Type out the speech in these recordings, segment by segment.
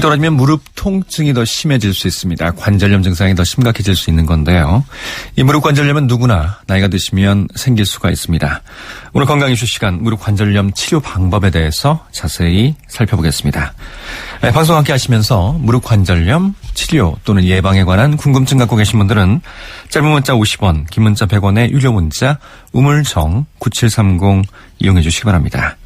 떨어지면 무릎 통증이 더 심해질 수 있습니다. 관절염 증상이 더 심각해질 수 있는 건데요. 이 무릎 관절염은 누구나 나이가 드시면 생길 수가 있습니다. 오늘 건강 이슈 시간 무릎 관절염 치료 방법에 대해서 자세히 살펴보겠습니다. 네, 방송 함께 하시면서 무릎 관절염 치료 또는 예방에 관한 궁금증 갖고 계신 분들은 짧은 문자 50원, 긴 문자 100원의 유료 문자 우물정 9730 이용해 주시기 바랍니다.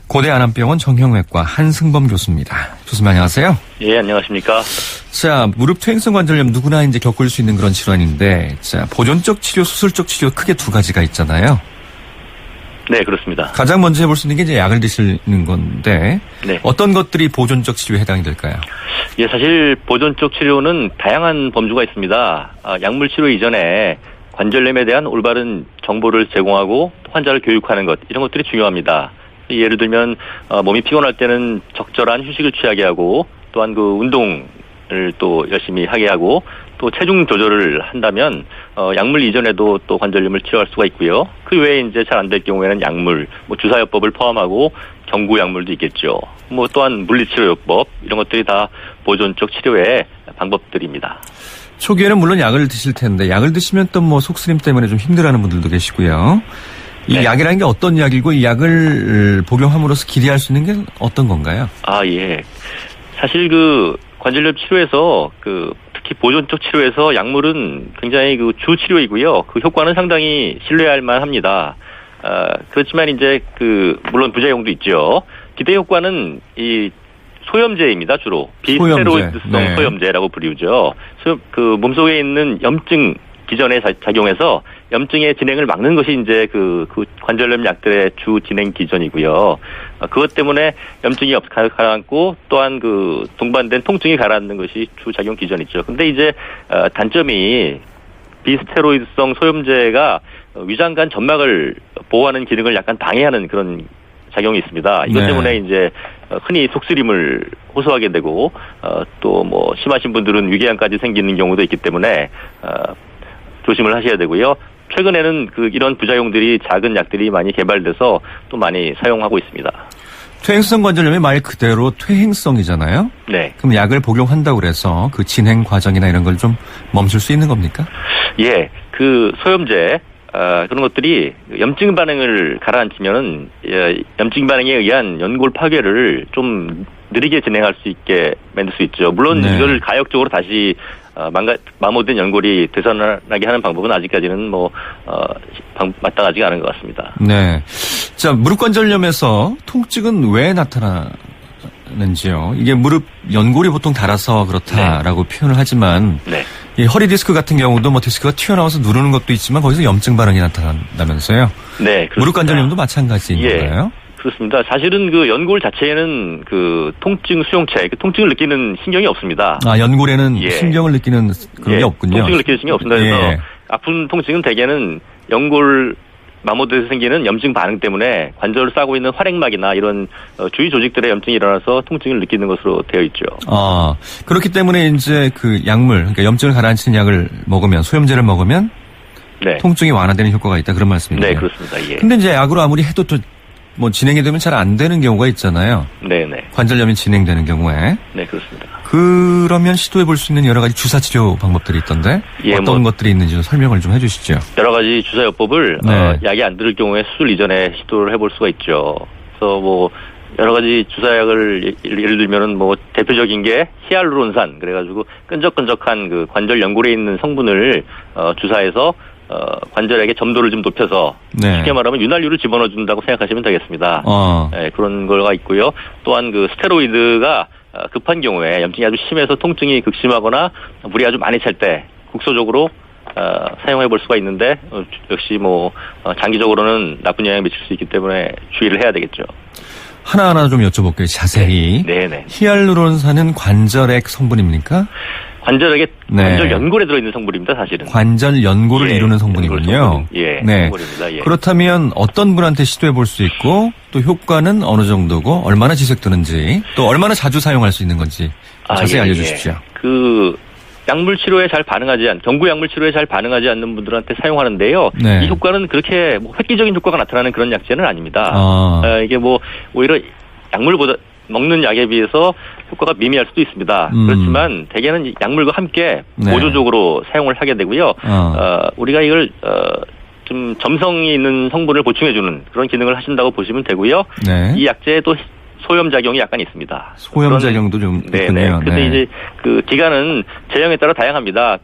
고대 안암병원 정형외과 한승범 교수입니다. 교수님 안녕하세요. 예, 안녕하십니까. 자, 무릎 퇴행성 관절염 누구나 이제 겪을 수 있는 그런 질환인데, 자, 보존적 치료, 수술적 치료 크게 두 가지가 있잖아요. 네, 그렇습니다. 가장 먼저 해볼 수 있는 게 이제 약을 드시는 건데, 네. 어떤 것들이 보존적 치료에 해당이 될까요? 예, 사실 보존적 치료는 다양한 범주가 있습니다. 약물 치료 이전에 관절염에 대한 올바른 정보를 제공하고 환자를 교육하는 것, 이런 것들이 중요합니다. 예를 들면 몸이 피곤할 때는 적절한 휴식을 취하게 하고 또한 그 운동을 또 열심히 하게 하고 또 체중 조절을 한다면 약물 이전에도 또 관절염을 치료할 수가 있고요. 그 외에 이제 잘 안 될 경우에는 약물, 뭐 주사요법을 포함하고 경구 약물도 있겠죠. 뭐 또한 물리치료요법 이런 것들이 다 보존적 치료의 방법들입니다. 초기에는 물론 약을 드실 텐데 약을 드시면 또 뭐 속쓰림 때문에 좀 힘들어하는 분들도 계시고요. 이 네. 약이라는 게 어떤 약이고 이 약을 복용함으로써 기대할 수 있는 게 어떤 건가요? 예. 사실 그 관절염 치료에서 특히 보존적 치료에서 약물은 굉장히 그 주 치료이고요. 그 효과는 상당히 신뢰할 만합니다. 그렇지만 이제 물론 부작용도 있죠. 기대 효과는 이 소염제입니다, 주로. 비스테로이드성 네. 소염제라고 부르죠. 그 몸속에 있는 염증 기전에 작용해서 염증의 진행을 막는 것이 이제 그 관절염 약들의 주 진행 기전이고요. 그것 때문에 염증이 가라앉고 또한 그 동반된 통증이 가라앉는 것이 주 작용 기전이죠. 근데 이제 단점이 비스테로이드성 소염제가 위장관 점막을 보호하는 기능을 약간 방해하는 그런 작용이 있습니다. 이것 때문에 이제 흔히 속쓰림을 호소하게 되고 또 뭐 심하신 분들은 위궤양까지 생기는 경우도 있기 때문에 조심을 하셔야 되고요. 최근에는 이런 부작용들이 작은 약들이 많이 개발돼서 또 많이 사용하고 있습니다. 퇴행성 관절염이 말 그대로 퇴행성이잖아요. 네. 그럼 약을 복용한다고 그래서 그 진행 과정이나 이런 걸 좀 멈출 수 있는 겁니까? 예. 소염제 그런 것들이 염증 반응을 가라앉히면은 염증 반응에 의한 연골 파괴를 좀 느리게 진행할 수 있게 만들 수 있죠. 물론 이걸 가역적으로 다시 마모된 연골이 되살아나게 하는 방법은 아직까지는 마땅하지가 않은 것 같습니다. 네. 자, 무릎 관절염에서 통증은 왜 나타나는지요? 이게 무릎 연골이 보통 닳아서 그렇다라고 표현을 하지만 이 허리 디스크 같은 경우도 뭐 디스크가 튀어나와서 누르는 것도 있지만 거기서 염증 반응이 나타난다면서요? 네. 그렇습니다. 무릎 관절염도 마찬가지인 건가요? 그렇습니다. 사실은 연골 자체에는 통증 수용체, 통증을 느끼는 신경이 없습니다. 연골에는 신경을 느끼는 그런 게 없군요. 통증을 느끼는 신경이 없습니다. 그래서 아픈 통증은 대개는 연골 마모돼서 생기는 염증 반응 때문에 관절을 싸고 있는 활액막이나 이런 주위 조직들의 염증이 일어나서 통증을 느끼는 것으로 되어 있죠. 그렇기 때문에 이제 약물, 그러니까 염증을 가라앉히는 약을 먹으면, 소염제를 먹으면 통증이 완화되는 효과가 있다 그런 말씀이네요. 네, 그렇습니다. 예. 근데 이제 약으로 아무리 해도 또 진행이 되면 잘 안 되는 경우가 있잖아요. 네네. 관절염이 진행되는 경우에. 네, 그렇습니다. 그러면 시도해 볼 수 있는 여러 가지 주사 치료 방법들이 있던데 어떤 것들이 있는지 좀 설명을 좀 해주시죠. 여러 가지 주사요법을 약이 안 들을 경우에 수술 이전에 시도를 해볼 수가 있죠. 그래서 여러 가지 주사약을 예를 들면은 대표적인 게 히알루론산 그래가지고 끈적끈적한 관절 연골에 있는 성분을 주사해서 관절에게 점도를 좀 높여서 쉽게 말하면 윤활유를 집어넣어 준다고 생각하시면 되겠습니다. 네, 그런 거가 있고요. 또한 스테로이드가 급한 경우에 염증이 아주 심해서 통증이 극심하거나 물이 아주 많이 찰 때 국소적으로 사용해 볼 수가 있는데 역시 장기적으로는 나쁜 영향을 미칠 수 있기 때문에 주의를 해야 되겠죠. 하나하나 좀 여쭤볼게요. 자세히. 네네. 히알루론산은 관절액 성분입니까? 관절 연골에 들어있는 성분입니다, 사실은. 관절 연골을 이루는 성분이군요. 성분입니다. 예. 그렇다면 어떤 분한테 시도해 볼 수 있고 또 효과는 어느 정도고 얼마나 지속되는지 또 얼마나 자주 사용할 수 있는 건지 자세히 알려주십시오. 약물 치료에 잘 반응하지 경구 약물 치료에 잘 반응하지 않는 분들한테 사용하는데요. 이 효과는 그렇게 획기적인 효과가 나타나는 그런 약제는 아닙니다. 이게 오히려 약물보다 먹는 약에 비해서 효과가 미미할 수도 있습니다. 그렇지만 대개는 약물과 함께 네. 보조적으로 사용을 하게 되고요. 우리가 이걸 좀 점성이 있는 성분을 보충해주는 그런 기능을 하신다고 보시면 되고요. 네. 이 약제에 또 소염작용이 약간 있습니다. 소염작용도 좀 있군요. 근데 이제 그 기간은 제형에 따라 다양합니다.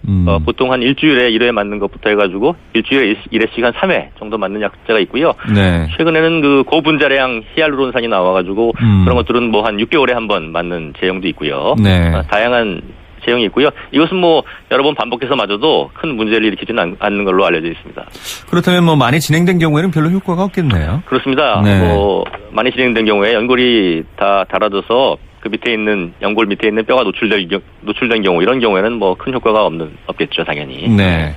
보통 한 일주일에 1회 맞는 것부터 해가지고 일주일에 1회씩 한 3회 정도 맞는 약제가 있고요. 네. 최근에는 그 고분자량 히알루론산이 나와가지고 그런 것들은 뭐 한 6개월에 한 번 맞는 제형도 있고요. 네. 다양한 제형이 있고요. 이것은 뭐 여러 번 반복해서 맞아도 큰 문제를 일으키지는 않는 걸로 알려져 있습니다. 그렇다면 뭐 많이 진행된 경우에는 별로 효과가 없겠네요. 그렇습니다. 네. 뭐 많이 진행된 경우에 연골이 다 닳아져서 그 밑에 있는 연골 밑에 있는 뼈가 노출된 경우 이런 경우에는 뭐 큰 효과가 없겠죠, 당연히. 네.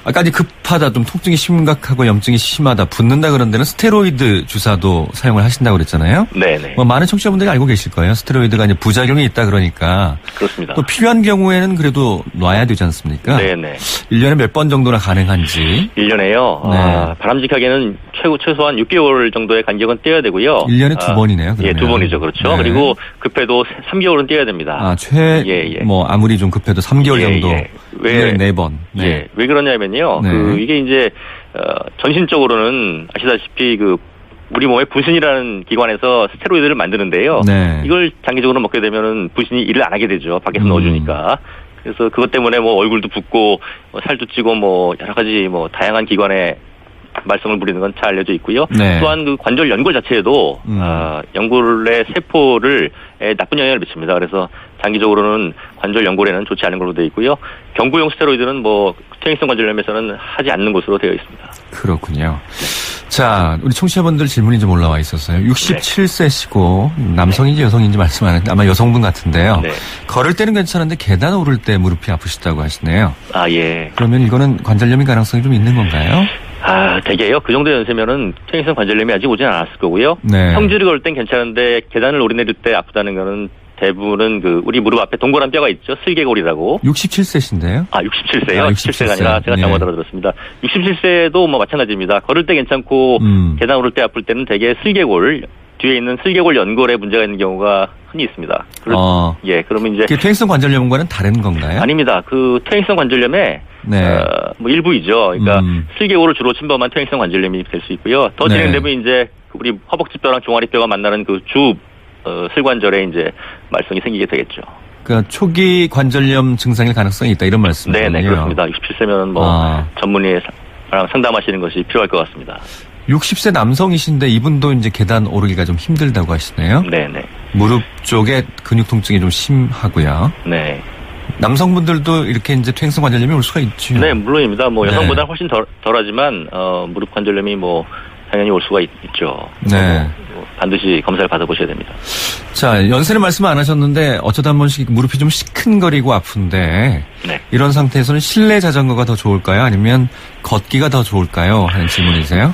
아까 이제 급하다, 좀 통증이 심각하고 염증이 심하다, 붓는다 그런 데는 스테로이드 주사도 사용을 하신다고 그랬잖아요. 네네. 뭐 많은 청취자분들이 알고 계실 거예요. 스테로이드가 이제 부작용이 있다 그러니까. 그렇습니다. 또 필요한 경우에는 그래도 놔야 되지 않습니까? 네네. 1년에 몇 번 정도나 가능한지. 1년에요? 네. 바람직하게는 최소한 6개월 정도의 간격은 떼어야 되고요. 1년에 2번이네요. 그러면. 예, 2번이죠. 그렇죠. 네. 그리고 급해도 3개월은 떼어야 됩니다. 뭐 아무리 좀 급해도 3개월 정도. 왜 4번. 네. 예. 왜 그러냐면요. 네. 이게 이제 전신적으로는 아시다시피 우리 몸의 부신이라는 기관에서 스테로이드를 만드는데요. 네. 이걸 장기적으로 먹게 되면은 부신이 일을 안 하게 되죠. 밖에서 넣어주니까. 그래서 그것 때문에 뭐 얼굴도 붓고 살도 찌고 뭐 여러 가지 뭐 다양한 기관에 말썽을 부리는 건 잘 알려져 있고요. 네. 또한 그 관절 연골 자체에도 연골의 세포를 나쁜 영향을 미칩니다. 그래서 장기적으로는 관절 연골에는 좋지 않은 걸로 되어 있고요. 경구용 스테로이드는 뭐 퇴행성 관절염에서는 하지 않는 것으로 되어 있습니다. 그렇군요. 자, 우리 청취자분들 질문이 좀 올라와 있었어요. 67세시고 남성인지 여성인지 말씀 안 했는데 아마 여성분 같은데요. 네. 걸을 때는 괜찮은데 계단 오를 때 무릎이 아프시다고 하시네요. 아, 예. 그러면 이거는 관절염의 가능성이 좀 있는 건가요? 되게요. 그 정도 연세면은 퇴행성 관절염이 아직 오진 않았을 거고요. 네. 성질을 걸 땐 괜찮은데 계단을 오르내릴 때 아프다는 거는 대부분은 우리 무릎 앞에 동그란 뼈가 있죠. 슬개골이라고. 67세신데요? 67세요? 67세. 67세가 아니라 제가 잘못 알아들었습니다. 67세도 뭐 마찬가지입니다. 걸을 때 괜찮고 계단 오를 때 아플 때는 대개 슬개골, 뒤에 있는 슬개골 연골에 문제가 있는 경우가 흔히 있습니다. 예, 그러면 이제. 퇴행성 관절염과는 다른 건가요? 아닙니다. 퇴행성 관절염의 뭐 일부이죠. 그러니까 슬개골을 주로 침범한 퇴행성 관절염이 될 수 있고요. 더 진행되면 이제 우리 허벅지뼈랑 종아리뼈가 만나는 슬관절에 이제 말썽이 생기게 되겠죠. 그러니까 초기 관절염 증상일 가능성이 있다 이런 말씀이시죠? 네, 그렇습니다. 67세면 전문의랑 상담하시는 것이 필요할 것 같습니다. 60세 남성이신데 이분도 이제 계단 오르기가 좀 힘들다고 하시네요. 네네. 무릎 쪽에 근육 통증이 좀 심하고요. 네. 남성분들도 이렇게 이제 퇴행성 관절염이 올 수가 있죠. 네, 물론입니다. 뭐 여성보다 훨씬 덜하지만 무릎 관절염이 뭐 당연히 올 수가 있죠. 네. 반드시 검사를 받아보셔야 됩니다. 자, 연세는 말씀 안 하셨는데 어쩌다 한 번씩 무릎이 좀 시큰거리고 아픈데 이런 상태에서는 실내 자전거가 더 좋을까요? 아니면 걷기가 더 좋을까요? 하는 질문이세요?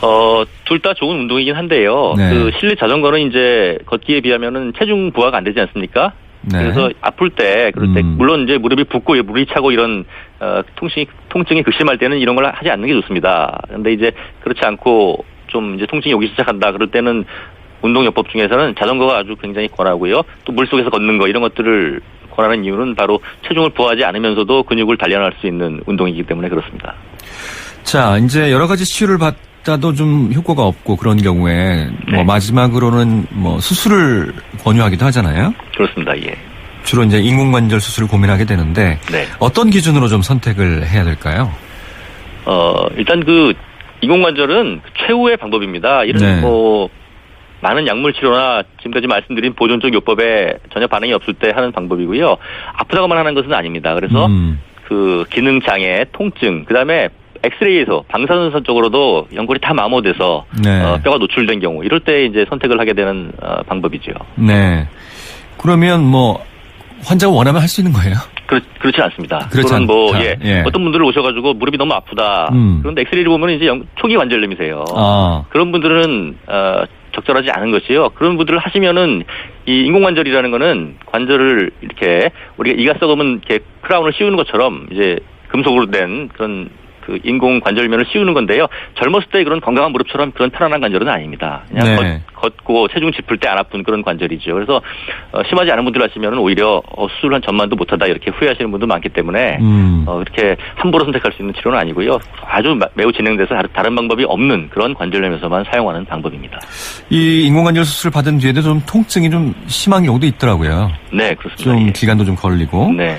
둘 다 좋은 운동이긴 한데요. 실내 자전거는 이제 걷기에 비하면은 체중 부하가 안 되지 않습니까? 네. 그래서 아플 때, 그럴 때, 물론 이제 무릎이 붓고 물이 차고 이런, 통증이 극심할 때는 이런 걸 하지 않는 게 좋습니다. 근데 이제 그렇지 않고 좀 이제 통증이 오기 시작한다. 그럴 때는 운동요법 중에서는 자전거가 아주 굉장히 권하고요. 또 물속에서 걷는 거 이런 것들을 권하는 이유는 바로 체중을 부하지 않으면서도 근육을 단련할 수 있는 운동이기 때문에 그렇습니다. 자, 이제 여러 가지 치료를 받아도 좀 효과가 없고 그런 경우에 뭐 마지막으로는 뭐 수술을 권유하기도 하잖아요. 그렇습니다. 예. 주로 이제 인공관절 수술을 고민하게 되는데 어떤 기준으로 좀 선택을 해야 될까요? 일단 인공관절은 최후의 방법입니다. 이런 많은 약물 치료나 지금까지 말씀드린 보존적 요법에 전혀 반응이 없을 때 하는 방법이고요. 아프다고만 하는 것은 아닙니다. 그래서 기능 장애, 통증, 그다음에 엑스레이에서 방사선선 쪽으로도 연골이 다 마모돼서 뼈가 노출된 경우 이럴 때 이제 선택을 하게 되는 방법이죠. 네. 그러면 뭐 환자가 원하면 할 수 있는 거예요? 그렇지 않습니다. 그렇지 않다. 어떤 분들 오셔가지고 무릎이 너무 아프다. 그런데 엑스레이를 보면 이제 초기 관절염이세요. 그런 분들은 적절하지 않은 것이요. 그런 분들을 하시면은 이 인공관절이라는 거는 관절을 이렇게 우리가 이가 썩으면 이렇게 크라운을 씌우는 것처럼 이제 금속으로 된 그런 그 인공 관절면을 씌우는 건데요. 젊었을 때 그런 건강한 무릎처럼 그런 편안한 관절은 아닙니다. 그냥 네. 걷고 체중 짚을 때 안 아픈 그런 관절이죠. 그래서 심하지 않은 분들 하시면 오히려 수술 한 전만도 못하다 이렇게 후회하시는 분도 많기 때문에 이렇게 함부로 선택할 수 있는 치료는 아니고요. 아주 매우 진행돼서 다른 방법이 없는 그런 관절염에서만 사용하는 방법입니다. 이 인공관절 수술 받은 뒤에도 좀 통증이 좀 심한 경우도 있더라고요. 네, 그렇습니다. 좀 예. 기간도 좀 걸리고. 네.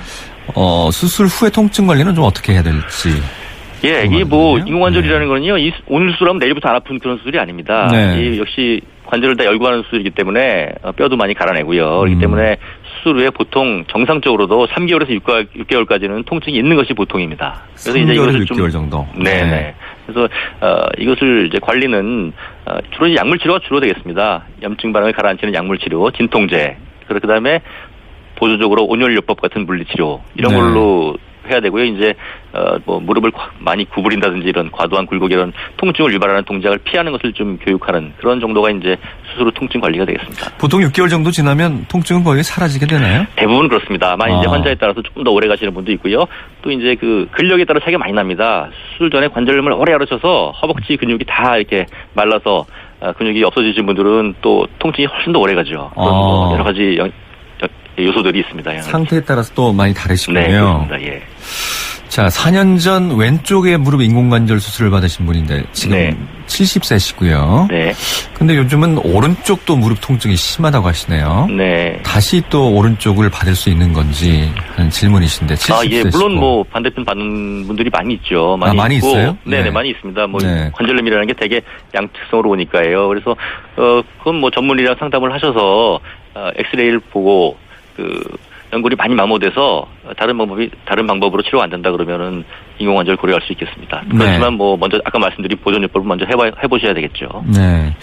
수술 후에 통증 관리는 좀 어떻게 해야 될지. 예, 이게 뭐 궁금하거든요. 인공관절이라는 거는요. 오늘 수술하면 내일부터 안 아픈 그런 수술이 아닙니다. 네. 이 역시 관절을 다 열고 하는 수술이기 때문에 뼈도 많이 갈아내고요. 그렇기 때문에 수술 후에 보통 정상적으로도 3개월에서 6개월까지는 통증이 있는 것이 보통입니다. 그래서 3개월에서 이제 이것을 6개월 정도. 네. 그래서 이것을 이제 관리는 주로 이제 약물 치료가 주로 되겠습니다. 염증 반응을 가라앉히는 약물 치료, 진통제, 그다음에 보조적으로 온열요법 같은 물리치료 이런 네. 걸로 해야 되고요. 이제 뭐 무릎을 많이 구부린다든지 이런 과도한 굴곡 이런 통증을 유발하는 동작을 피하는 것을 좀 교육하는 그런 정도가 이제 수술 후 통증 관리가 되겠습니다. 보통 6개월 정도 지나면 통증은 거의 사라지게 되나요? 대부분 그렇습니다만 이제 환자에 따라서 조금 더 오래 가시는 분도 있고요. 또 이제 그 근력에 따라 차이가 많이 납니다. 수술 전에 관절염을 오래 앓으셔서 허벅지 근육이 다 이렇게 말라서 근육이 없어지신 분들은 또 통증이 훨씬 더 오래 가죠. 그런 뭐 여러 가지 요소들이 있습니다. 상태에 따라서 또 많이 다르시군요. 네, 그렇습니다. 예. 자, 4년 전 왼쪽에 무릎 인공관절 수술을 받으신 분인데 지금 네. 70세시고요. 네. 근데 요즘은 오른쪽도 무릎 통증이 심하다고 하시네요. 네. 다시 또 오른쪽을 받을 수 있는 건지 하는 질문이신데 70세시고. 예, 물론 뭐 반대편 받는 분들이 많이 있죠. 많이 있고, 있어요? 네네, 네. 많이 있습니다. 뭐 네. 관절염이라는 게 되게 양측성으로 오니까요. 그래서 그건 뭐 전문의랑 상담을 하셔서 엑스레이를 보고 연골이 많이 마모돼서 다른 방법으로 치료가 안 된다 그러면은 인공관절 고려할 수 있겠습니다. 그렇지만 뭐 먼저 아까 말씀드린 보존요법을 먼저 해보셔야 되겠죠. 네.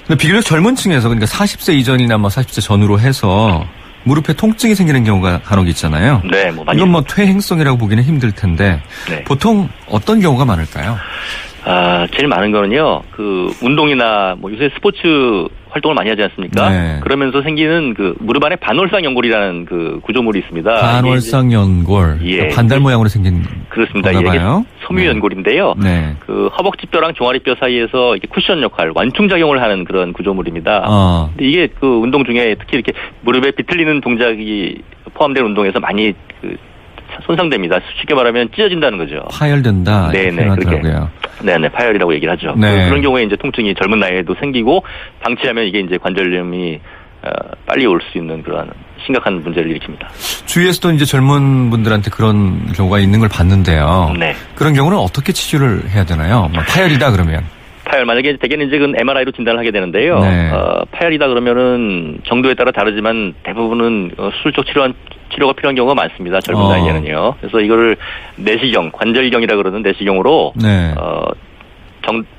근데 비교적 젊은 층에서 그러니까 40세 이전이나 뭐 40세 전후로 해서 무릎에 통증이 생기는 경우가 간혹 있잖아요. 네, 뭐 많이. 이건 뭐 퇴행성이라고 보기는 힘들 텐데 네. 보통 어떤 경우가 많을까요? 제일 많은 거는요, 운동이나 뭐 요새 스포츠 활동을 많이 하지 않습니까? 네. 그러면서 생기는 무릎 안에 반월상 연골이라는 구조물이 있습니다. 반월상 연골. 예. 그러니까 반달 모양으로 생긴. 그렇습니다. 건가 이게 봐요. 섬유 연골인데요. 네. 허벅지뼈랑 종아리뼈 사이에서 이렇게 쿠션 역할, 완충 작용을 하는 그런 구조물입니다. 근데 이게 운동 중에 특히 이렇게 무릎에 비틀리는 동작이 포함된 운동에서 많이 손상됩니다. 쉽게 말하면 찢어진다는 거죠. 파열된다. 네네, 그렇게. 네네, 파열이라고 얘기를 하죠. 네. 그런 경우에 이제 통증이 젊은 나이에도 생기고 방치하면 이게 이제 관절염이 빨리 올 수 있는 그런 심각한 문제를 일으킵니다. 주위에서도 이제 젊은 분들한테 그런 경우가 있는 걸 봤는데요. 네. 그런 경우는 어떻게 치료를 해야 되나요? 뭐 파열이다 그러면. 파열 만약에 대개는 이제 MRI로 진단을 하게 되는데요. 네. 파열이다 그러면은 정도에 따라 다르지만 대부분은 수술적 치료가 필요한 경우가 많습니다. 젊은 나이에는요. 그래서 이거를 내시경, 관절경이라 그러는 내시경으로 네.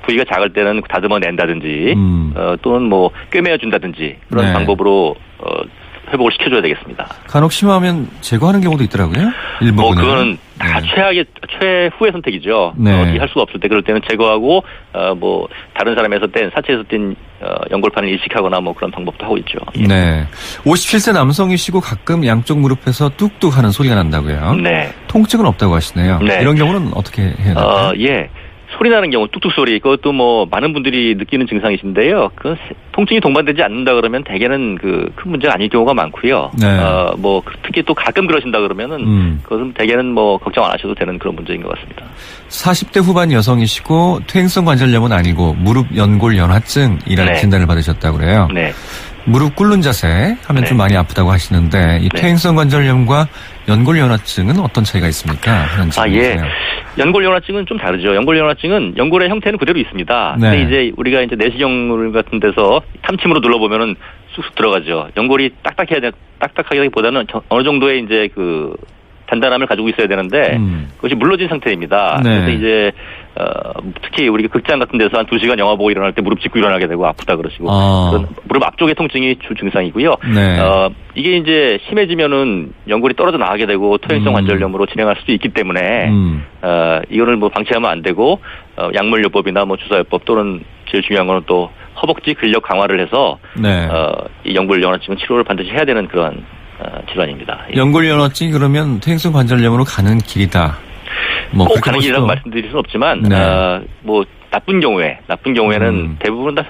부위가 작을 때는 다듬어 낸다든지 또는 뭐 꿰매어 준다든지 그런 네. 방법으로 회복을 시켜줘야 되겠습니다. 간혹 심하면 제거하는 경우도 있더라고요. 일부분은. 그거는 다 최후의 선택이죠. 네. 어떻게 할 수가 없을 때 그럴 때는 제거하고 다른 사람에서 뗀 사체에서 뗀 연골판을 이식하거나 뭐 그런 방법도 하고 있죠. 예. 네. 57세 남성이시고 가끔 양쪽 무릎에서 뚝뚝 하는 소리가 난다고요. 네. 통증은 없다고 하시네요. 네. 이런 경우는 어떻게 해야 될까요? 예. 소리 나는 경우, 뚝뚝 소리, 그것도 뭐 많은 분들이 느끼는 증상이신데요. 통증이 동반되지 않는다 그러면 대개는 큰 문제가 아닐 경우가 많고요. 네. 뭐 특히 또 가끔 그러신다 그러면은 그것은 대개는 뭐 걱정 안 하셔도 되는 그런 문제인 것 같습니다. 40대 후반 여성이시고 퇴행성 관절염은 아니고 무릎 연골 연화증이라는 네. 진단을 받으셨다고 그래요. 네. 무릎 꿇는 자세 하면 네. 좀 많이 아프다고 하시는데 이 네. 퇴행성 관절염과 연골 연화증은 어떤 차이가 있습니까? 예. 연골 연화증은 좀 다르죠. 연골 연화증은 연골의 형태는 그대로 있습니다. 네. 근데 이제 우리가 이제 내시경 같은 데서 탐침으로 눌러보면은 쑥쑥 들어가죠. 연골이 딱딱하기보다는 어느 정도의 이제 단단함을 가지고 있어야 되는데 그것이 물러진 상태입니다. 네. 그래서 이제 특히 우리가 극장 같은 데서 한 2시간 영화 보고 일어날 때 무릎 짚고 일어나게 되고 아프다 그러시고 그런 무릎 앞쪽의 통증이 주 증상이고요. 네. 이게 이제 심해지면은 연골이 떨어져 나가게 되고 퇴행성 관절염으로 진행할 수도 있기 때문에 이거를 뭐 방치하면 안 되고 약물요법이나 뭐 주사요법 또는 제일 중요한 거는 또 허벅지 근력 강화를 해서 네. 이 연골 연화증 치료를 반드시 해야 되는 그런 질환입니다. 연골 연화증이 그러면 퇴행성 관절염으로 가는 길이다. 뭐 꼭 가능이라고 말씀드릴 수는 없지만 네. 뭐 나쁜 경우에는 대부분 다